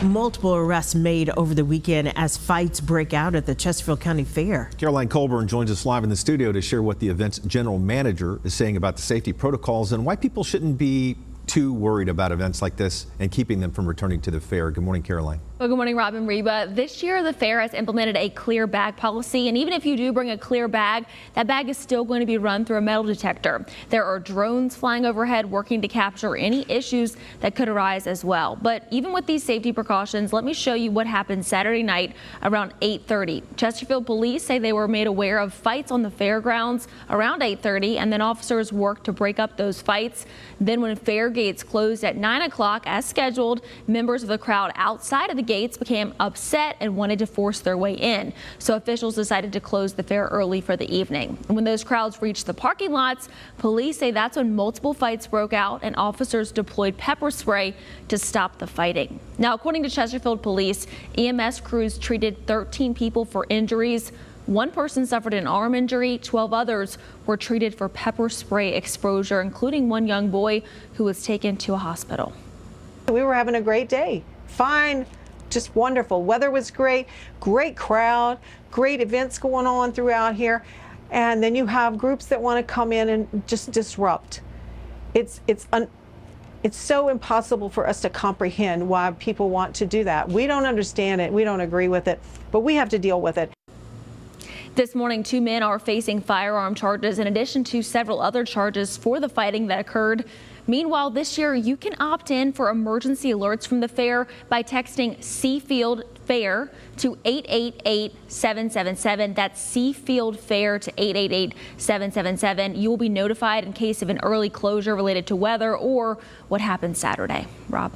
Multiple arrests made over the weekend as fights break out at the Chesterfield County Fair. Caroline Colburn joins us live in the studio to share what the event's general manager is saying about the safety protocols and why people shouldn't be too worried about events like this and keeping them from returning to the fair. Good morning, Caroline. Well, good morning, Rob and Reba. This year, the fair has implemented a clear bag policy, and even if you do bring a clear bag, that bag is still going to be run through a metal detector. There are drones flying overhead working to capture any issues that could arise as well. But even with these safety precautions, let me show you what happened Saturday night around 8:30. Chesterfield police say they were made aware of fights on the fairgrounds around 8:30, and then officers worked to break up those fights. Then when fair gates closed at 9 o'clock as scheduled, members of the crowd outside of the gates became upset and wanted to force their way in. So officials decided to close the fair early for the evening. And when those crowds reached the parking lots, police say that's when multiple fights broke out and officers deployed pepper spray to stop the fighting. Now, according to Chesterfield police, EMS crews treated 13 people for injuries. One person suffered an arm injury. 12 others were treated for pepper spray exposure, including one young boy who was taken to a hospital. We were having a great day. Fine, just wonderful. Weather was great, great crowd, great events going on throughout here. And then you have groups that want to come in and just disrupt. It's so impossible for us to comprehend why people want to do that. We don't understand it. We don't agree with it, but we have to deal with it. This morning, 2 men are facing firearm charges in addition to several other charges for the fighting that occurred. Meanwhile, this year, you can opt in for emergency alerts from the fair by texting Chesterfield Fair to 888-777. That's Chesterfield Fair to 888-777. You will be notified in case of an early closure related to weather or what happened Saturday. Rob.